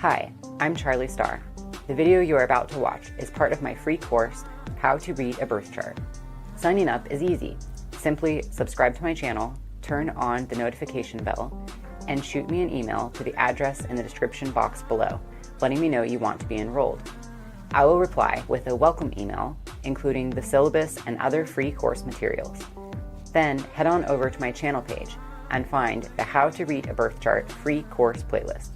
Hi, I'm Charlie Starr. The video you are about to watch is part of my free course, How to Read a Birth Chart. Signing up is easy. Simply subscribe to my channel, turn on the notification bell, and shoot me an email to the address in the description box below, letting me know you want to be enrolled. I will reply with a welcome email, including the syllabus and other free course materials. Then head on over to my channel page and find the How to Read a Birth Chart free course playlist.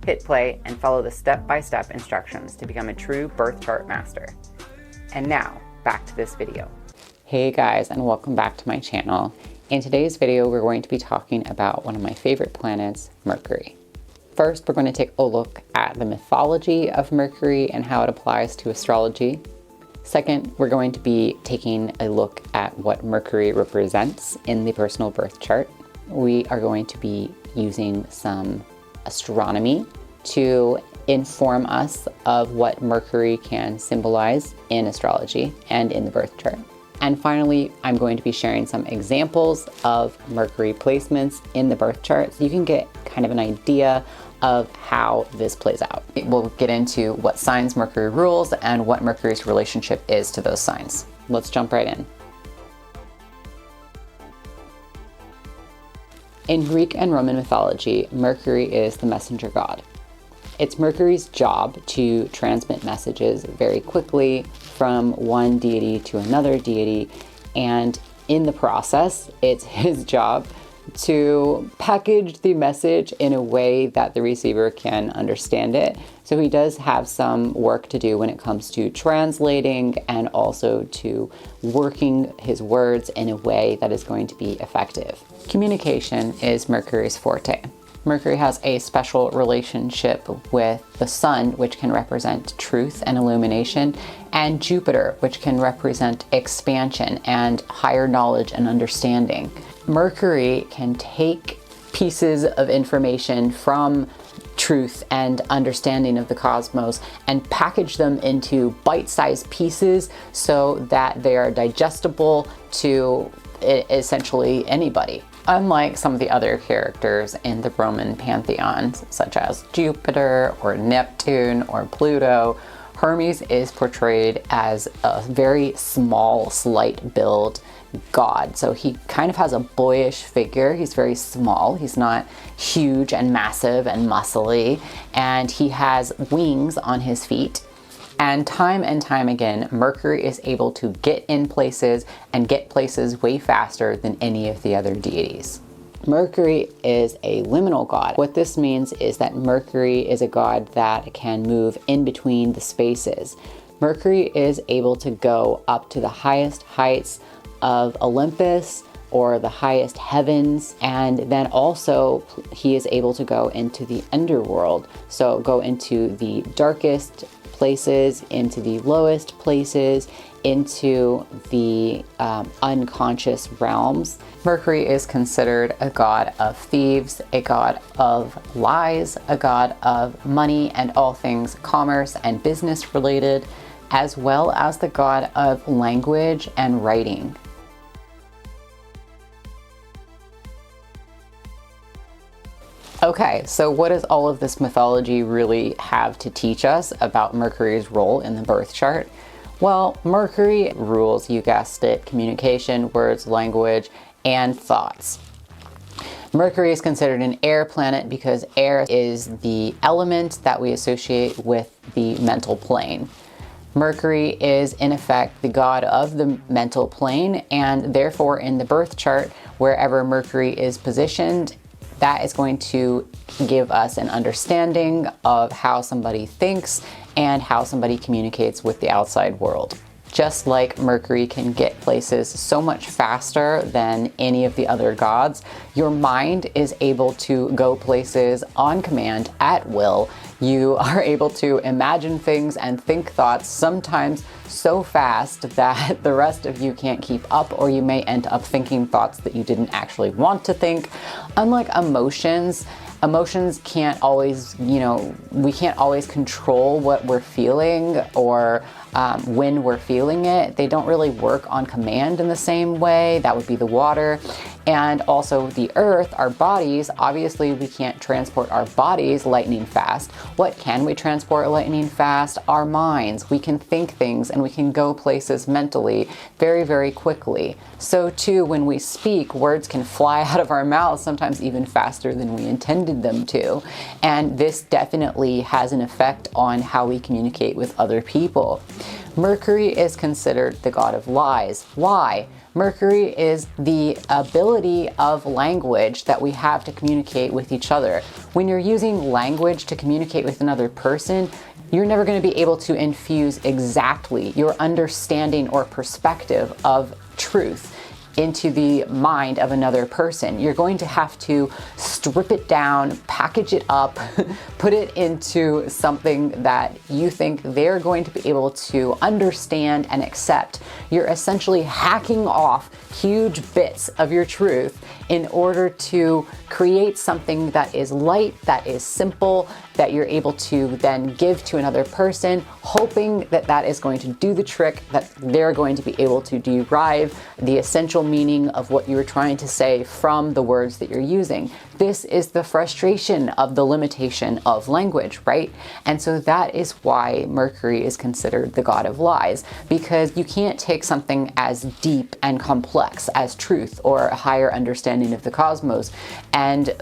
Hit play and follow the step-by-step instructions to become a true birth chart master. And now, back to this video. Hey guys, and welcome back to my channel. In today's video, we're going to be talking about one of my favorite planets, Mercury. First, we're going to take a look at the mythology of Mercury and how it applies to astrology. Second, we're going to be taking a look at what Mercury represents in the personal birth chart. We are going to be using some astronomy to inform us of what Mercury can symbolize in astrology and in the birth chart. And finally, I'm going to be sharing some examples of Mercury placements in the birth chart so you can get kind of an idea of how this plays out. We'll get into what signs Mercury rules and what Mercury's relationship is to those signs. Let's jump right in. In Greek and Roman mythology, Mercury is the messenger god. It's Mercury's job to transmit messages very quickly from one deity to another deity, and in the process, it's his job to package the message in a way that the receiver can understand it. So he does have some work to do when it comes to translating and also to working his words in a way that is going to be effective. Communication is Mercury's forte. Mercury has a special relationship with the sun, which can represent truth and illumination, and Jupiter, which can represent expansion and higher knowledge and understanding. Mercury can take pieces of information from truth and understanding of the cosmos and package them into bite-sized pieces so that they are digestible to essentially anybody. Unlike some of the other characters in the Roman pantheon, such as Jupiter or Neptune or Pluto, Hermes is portrayed as a very small, slight build god. So he kind of has a boyish figure. He's very small. He's not huge and massive and muscly, and he has wings on his feet. And time again, Mercury is able to get in places and get places way faster than any of the other deities. Mercury is a liminal god. What this means is that Mercury is a god that can move in between the spaces. Mercury is able to go up to the highest heights of Olympus or the highest heavens, and then also he is able to go into the underworld, so go into the darkest places, into the lowest places, into the unconscious realms. Mercury is considered a god of thieves, a god of lies, a god of money and all things commerce and business related, as well as the god of language and writing. Okay, so what does all of this mythology really have to teach us about Mercury's role in the birth chart? Well, Mercury rules, you guessed it, communication, words, language, and thoughts. Mercury is considered an air planet because air is the element that we associate with the mental plane. Mercury is, in effect, the god of the mental plane, and therefore in the birth chart, wherever Mercury is positioned, that is going to give us an understanding of how somebody thinks and how somebody communicates with the outside world. Just like Mercury can get places so much faster than any of the other gods, your mind is able to go places on command at will. You are able to imagine things and think thoughts sometimes so fast that the rest of you can't keep up, or you may end up thinking thoughts that you didn't actually want to think. Unlike emotions can't always, we can't always control what we're feeling or when we're feeling it. They don't really work on command in the same way. That would be the water. And also the Earth, our bodies, obviously we can't transport our bodies lightning fast. What can we transport lightning fast? Our minds. We can think things and we can go places mentally very, very quickly. So too, when we speak, words can fly out of our mouths, sometimes even faster than we intended them to. And this definitely has an effect on how we communicate with other people. Mercury is considered the god of lies. Why? Mercury is the ability of language that we have to communicate with each other. When you're using language to communicate with another person, you're never going to be able to infuse exactly your understanding or perspective of truth into the mind of another person. You're going to have to strip it down, package it up, put it into something that you think they're going to be able to understand and accept. You're essentially hacking off huge bits of your truth in order to create something that is light, that is simple, that you're able to then give to another person, hoping that that is going to do the trick, that they're going to be able to derive the essential meaning of what you're trying to say from the words that you're using. This is the frustration of the limitation of language, right? And so that is why Mercury is considered the god of lies, because you can't take something as deep and complex as truth or a higher understanding of the cosmos and,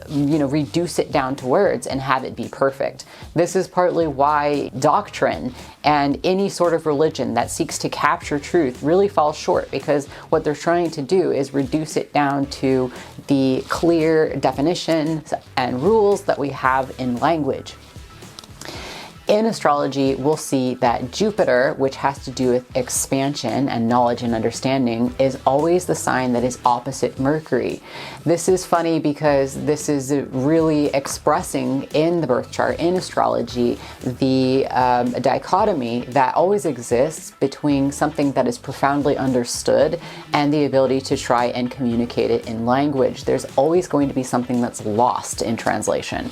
reduce it down to words and have it be perfect. This is partly why doctrine and any sort of religion that seeks to capture truth really falls short, because what they're trying to do is reduce it down to the clear definitions and rules that we have in language. In astrology, we'll see that Jupiter, which has to do with expansion and knowledge and understanding, is always the sign that is opposite Mercury. This is funny because this is really expressing in the birth chart, in astrology, the dichotomy that always exists between something that is profoundly understood and the ability to try and communicate it in language. There's always going to be something that's lost in translation.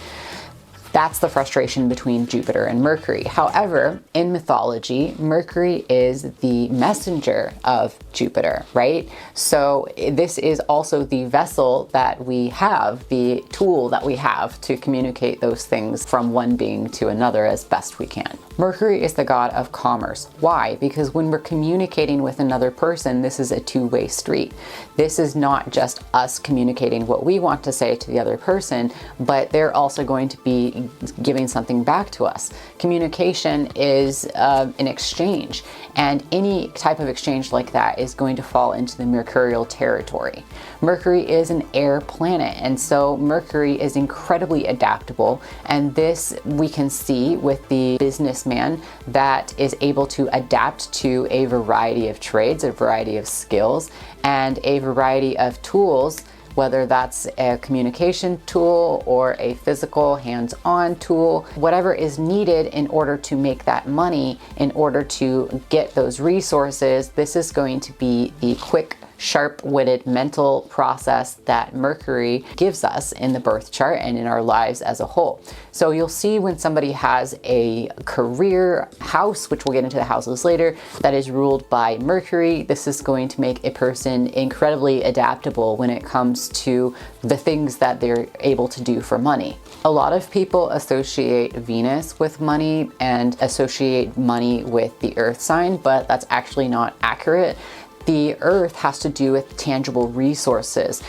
That's the frustration between Jupiter and Mercury. However, in mythology, Mercury is the messenger of Jupiter, right? So this is also the vessel that we have, the tool that we have to communicate those things from one being to another as best we can. Mercury is the god of commerce. Why? Because when we're communicating with another person, this is a two-way street. This is not just us communicating what we want to say to the other person, but they're also going to be giving something back to us. Communication is an exchange, and any type of exchange like that is going to fall into the mercurial territory. Mercury is an air planet, and so Mercury is incredibly adaptable, and this we can see with the businessman that is able to adapt to a variety of trades, a variety of skills, and a variety of tools, whether that's a communication tool or a physical hands-on tool, whatever is needed in order to make that money, in order to get those resources. This is going to be the quick, sharp-witted mental process that Mercury gives us in the birth chart and in our lives as a whole. So you'll see when somebody has a career house, which we'll get into the houses later, that is ruled by Mercury, this is going to make a person incredibly adaptable when it comes to the things that they're able to do for money. A lot of people associate Venus with money and associate money with the earth sign, but that's actually not accurate. The earth has to do with tangible resources.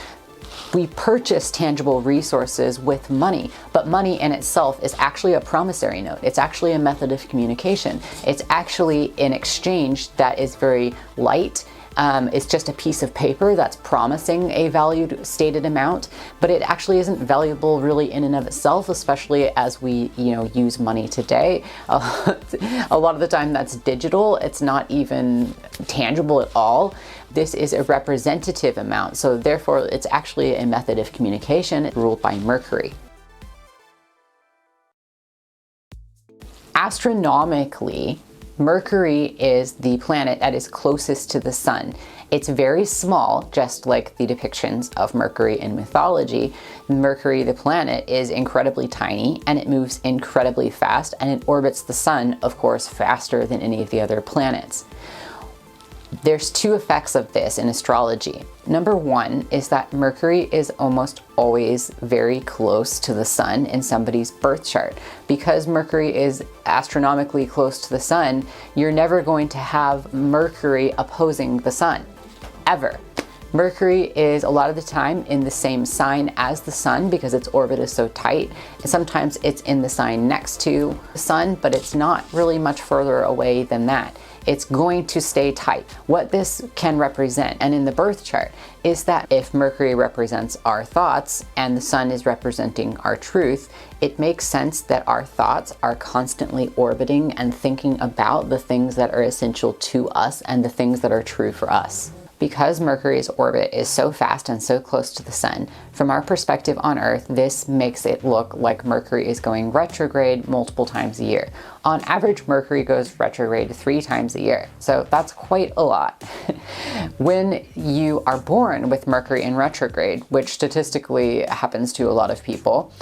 We purchase tangible resources with money, but money in itself is actually a promissory note. It's actually a method of communication. It's actually an exchange that is very light. It's just a piece of paper that's promising a valued stated amount, but it actually isn't valuable really in and of itself, especially as we, use money today. A lot of the time that's digital. It's not even tangible at all. This is a representative amount, so therefore it's actually a method of communication ruled by Mercury. Astronomically, Mercury is the planet that is closest to the sun. It's very small, just like the depictions of Mercury in mythology. Mercury, the planet, is incredibly tiny, and it moves incredibly fast, and it orbits the sun, of course, faster than any of the other planets. There's two effects of this in astrology. Number one is that Mercury is almost always very close to the sun in somebody's birth chart. Because Mercury is astronomically close to the sun, you're never going to have Mercury opposing the sun, ever. Mercury is a lot of the time in the same sign as the sun because its orbit is so tight. Sometimes it's in the sign next to the sun, but it's not really much further away than that. It's going to stay tight. What this can represent, and in the birth chart, is that if Mercury represents our thoughts and the sun is representing our truth, it makes sense that our thoughts are constantly orbiting and thinking about the things that are essential to us and the things that are true for us. Because Mercury's orbit is so fast and so close to the sun, from our perspective on Earth, this makes it look like Mercury is going retrograde multiple times a year. On average, Mercury goes retrograde 3 times a year, so that's quite a lot. When you are born with Mercury in retrograde, which statistically happens to a lot of people,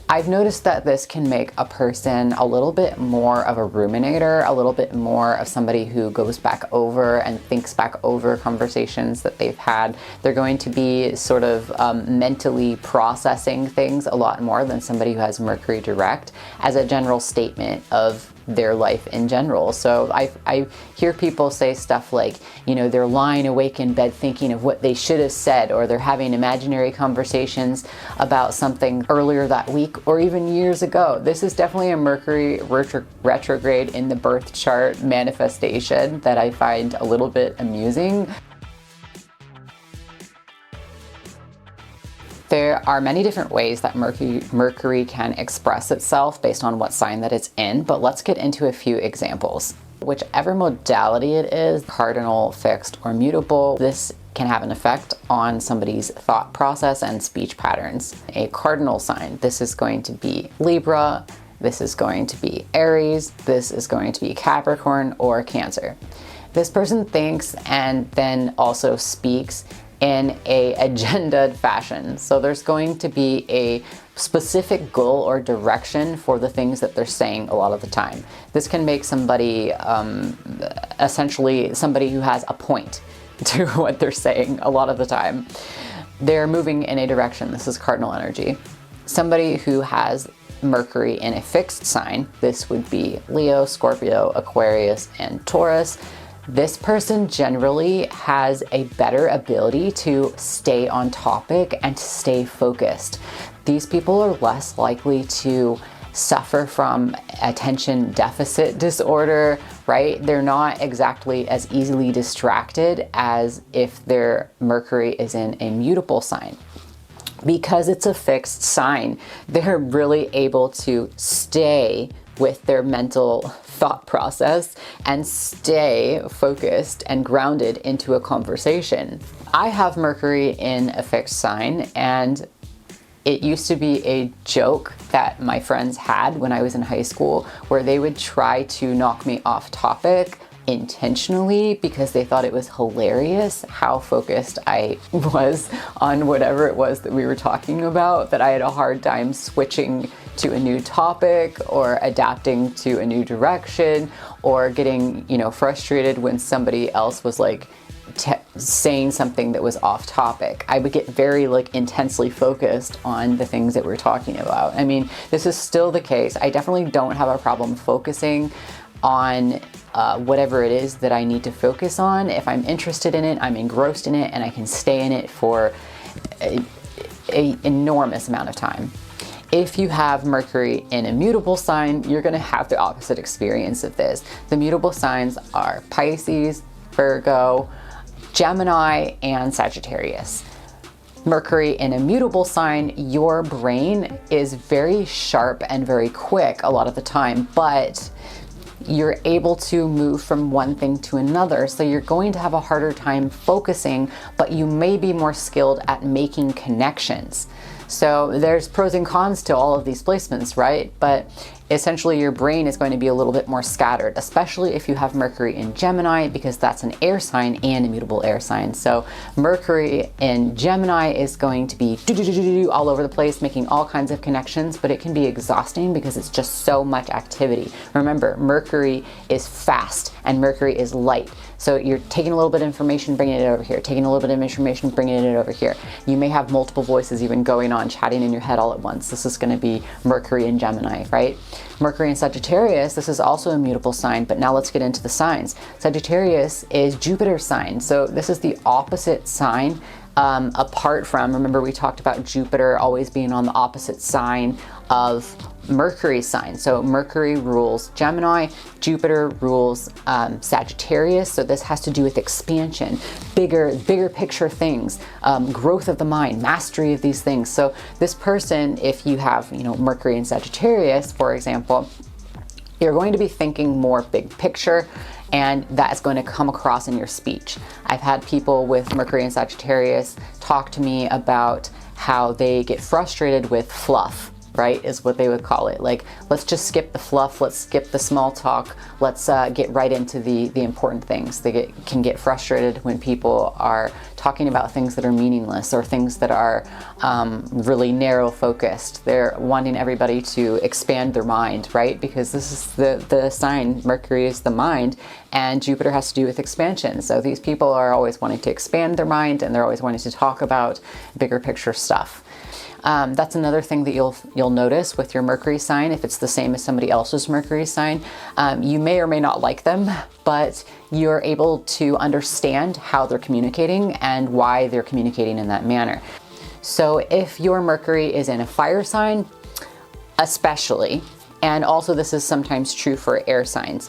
I've noticed that this can make a person a little bit more of a ruminator, a little bit more of somebody who goes back over and thinks back over conversations that they've had. They're going to be sort of mentally processing things a lot more than somebody who has Mercury direct as a general statement of their life in general. So I hear people say stuff like, you know, they're lying awake in bed thinking of what they should have said, or they're having imaginary conversations about something earlier that week or even years ago. This is definitely a Mercury retrograde in the birth chart manifestation that I find a little bit amusing. There are many different ways that Mercury can express itself based on what sign that it's in, but let's get into a few examples. Whichever modality it is, cardinal, fixed, or mutable, this can have an effect on somebody's thought process and speech patterns. A cardinal sign, this is going to be Libra, this is going to be Aries, this is going to be Capricorn or Cancer. This person thinks and then also speaks in a agendaed fashion. So there's going to be a specific goal or direction for the things that they're saying a lot of the time. This can make somebody essentially somebody who has a point to what they're saying a lot of the time. They're moving in a direction. This is cardinal energy. Somebody who has Mercury in a fixed sign, this would be Leo, Scorpio, Aquarius, and Taurus. This person generally has a better ability to stay on topic and to stay focused. These people are less likely to suffer from attention deficit disorder, right? They're not exactly as easily distracted as if their Mercury is in a mutable sign. Because it's a fixed sign, they're really able to stay with their mental thought process and stay focused and grounded into a conversation. I have Mercury in a fixed sign, and it used to be a joke that my friends had when I was in high school, where they would try to knock me off topic intentionally because they thought it was hilarious how focused I was on whatever it was that we were talking about, that I had a hard time switching to a new topic or adapting to a new direction, or getting, frustrated when somebody else was like saying something that was off topic. I would get very intensely focused on the things that we're talking about. I mean, this is still the case. I definitely don't have a problem focusing on whatever it is that I need to focus on. If I'm interested in it, I'm engrossed in it, and I can stay in it for an enormous amount of time. If you have Mercury in a mutable sign, you're going to have the opposite experience of this. The mutable signs are Pisces, Virgo, Gemini, and Sagittarius. Mercury in a mutable sign, your brain is very sharp and very quick a lot of the time, but you're able to move from one thing to another. So you're going to have a harder time focusing, but you may be more skilled at making connections. So there's pros and cons to all of these placements, right? But essentially your brain is going to be a little bit more scattered, especially if you have Mercury in Gemini, because that's an air sign and a mutable air sign. So Mercury in Gemini is going to be all over the place, making all kinds of connections, but it can be exhausting because it's just so much activity. Remember, Mercury is fast and Mercury is light. So you're taking a little bit of information, bringing it over here, taking a little bit of information, bringing it over here. You may have multiple voices even going on, chatting in your head all at once. This is going to be Mercury and Gemini, right? Mercury and Sagittarius, this is also a mutable sign, but now let's get into the signs. Sagittarius is Jupiter's sign. So this is the opposite sign. Apart from, remember we talked about Jupiter always being on the opposite sign of Mercury's sign. So Mercury rules Gemini, Jupiter rules Sagittarius. So this has to do with expansion, bigger picture things, growth of the mind, mastery of these things. So this person, if you have, Mercury and Sagittarius, for example, you're going to be thinking more big picture, and that is going to come across in your speech. I've had people with Mercury and Sagittarius talk to me about how they get frustrated with fluff, right, is what they would call it. Like, let's just skip the fluff, let's skip the small talk, let's get right into the important things. They can get frustrated when people are talking about things that are meaningless or things that are really narrow focused. They're wanting everybody to expand their mind, right? Because this is the sign, Mercury is the mind, and Jupiter has to do with expansion. So these people are always wanting to expand their mind, and they're always wanting to talk about bigger picture stuff. That's another thing that you'll notice with your Mercury sign. If it's the same as somebody else's Mercury sign, you may or may not like them, but you're able to understand how they're communicating and why they're communicating in that manner. So if your Mercury is in a fire sign, especially, and also this is sometimes true for air signs,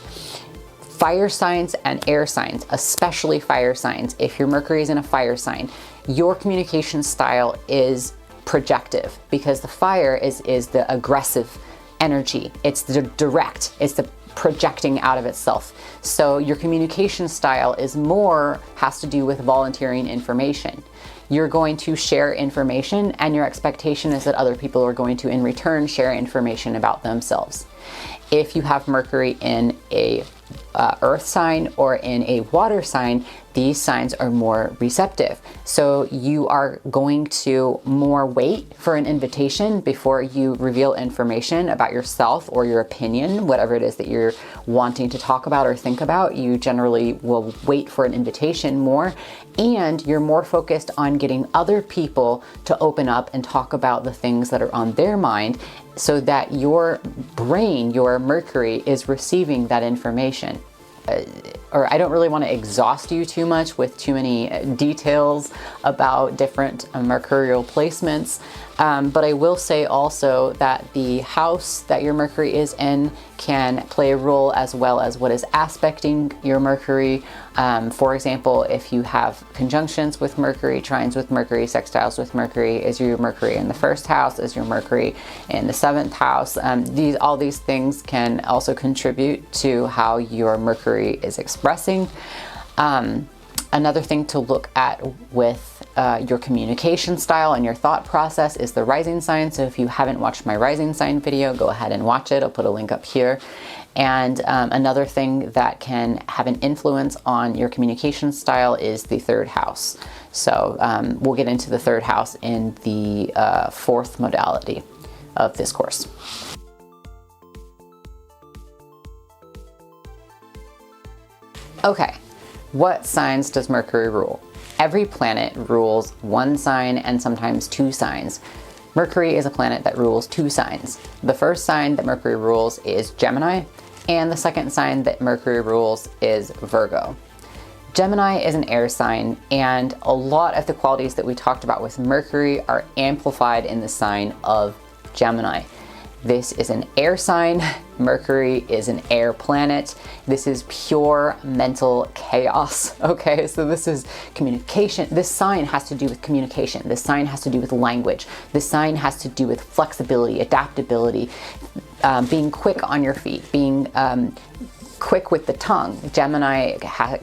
fire signs and air signs, especially fire signs, if your Mercury is in a fire sign, your communication style is projective, because the fire is the aggressive energy. It's the direct, it's the projecting out of itself. So your communication style has to do with volunteering information. You're going to share information, and your expectation is that other people are going to in return share information about themselves. If you have Mercury in a earth sign or in a water sign, these signs are more receptive. So you are going to more wait for an invitation before you reveal information about yourself or your opinion, whatever it is that you're wanting to talk about or think about. You generally will wait for an invitation more, and you're more focused on getting other people to open up and talk about the things that are on their mind, so that your brain, your Mercury, is receiving that information. Or I don't really want to exhaust you too much with too many details about different mercurial placements, but I will say also that the house that your Mercury is in can play a role, as well as what is aspecting your Mercury. For example, if you have conjunctions with Mercury, trines with Mercury, sextiles with Mercury, is your Mercury in the first house, is your Mercury in the seventh house? All these things can also contribute to how your Mercury is expressing. Another thing to look at with your communication style and your thought process is the rising sign. So if you haven't watched my rising sign video, go ahead and watch it. I'll put a link up here. And another thing that can have an influence on your communication style is the third house. So we'll get into the third house in the fourth modality of this course. Okay, what signs does Mercury rule? Every planet rules one sign and sometimes two signs. Mercury is a planet that rules two signs. The first sign that Mercury rules is Gemini, and the second sign that Mercury rules is Virgo. Gemini is an air sign, and a lot of the qualities that we talked about with Mercury are amplified in the sign of Gemini. This is an air sign. Mercury is an air planet. This is pure mental chaos. Okay, so this is communication. This sign has to do with communication. This sign has to do with language. This sign has to do with flexibility, adaptability, being quick on your feet, being quick with the tongue. Gemini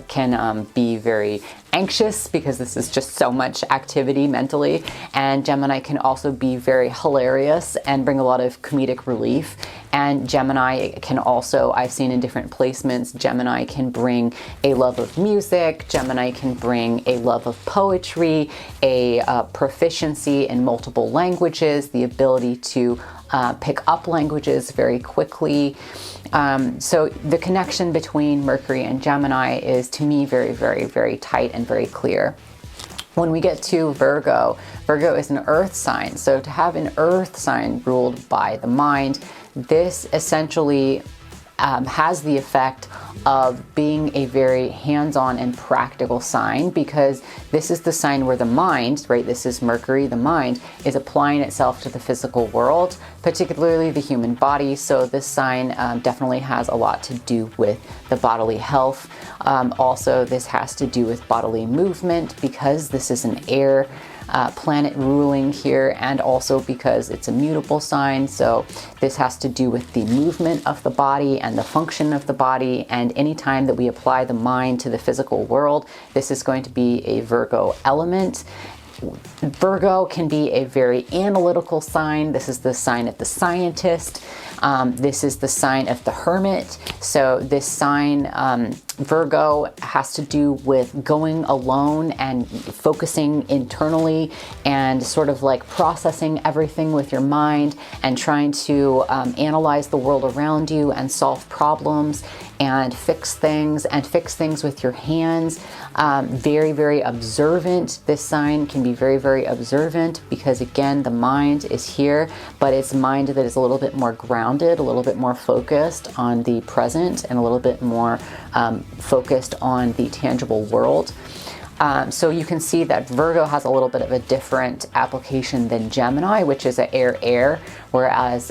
can be very anxious because this is just so much activity mentally, and Gemini can also be very hilarious and bring a lot of comedic relief. And Gemini can also, I've seen in different placements, Gemini can bring a love of music, Gemini can bring a love of poetry, a proficiency in multiple languages, the ability to pick up languages very quickly. So the connection between Mercury and Gemini is, to me, very, very, very tight and very clear. When we get to Virgo, Virgo is an earth sign. So to have an earth sign ruled by the mind, this essentially has the effect of being a very hands-on and practical sign, because this is the sign where the mind, right, this is Mercury, the mind, is applying itself to the physical world, particularly the human body. So this sign definitely has a lot to do with the bodily health. Also, this has to do with bodily movement, because this is an air planet ruling here, and also because it's a mutable sign. So this has to do with the movement of the body and the function of the body, and anytime that we apply the mind to the physical world, this is going to be a Virgo element. Virgo can be a very analytical sign. This is the sign of the scientist. This is the sign of the hermit. So this sign, Virgo, has to do with going alone and focusing internally and sort of like processing everything with your mind and trying to analyze the world around you and solve problems and fix things with your hands. Very, very observant. This sign can be very, very observant, because again, the mind is here, but it's a mind that is a little bit more grounded, a little bit more focused on the present, and a little bit more focused on the tangible world. So you can see that Virgo has a little bit of a different application than Gemini, which is an air-air, whereas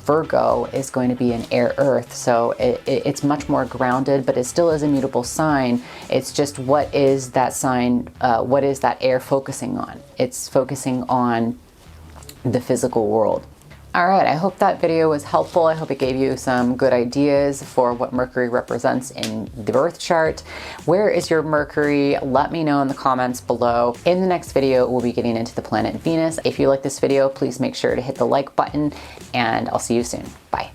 Virgo is going to be an air-earth. So it's much more grounded, but it still is a mutable sign. It's just, what is that sign, what is that air focusing on? It's focusing on the physical world. All right, I hope that video was helpful. I hope it gave you some good ideas for what Mercury represents in the birth chart. Where is your Mercury? Let me know in the comments below. In the next video, we'll be getting into the planet Venus. If you like this video, please make sure to hit the like button, and I'll see you soon. Bye.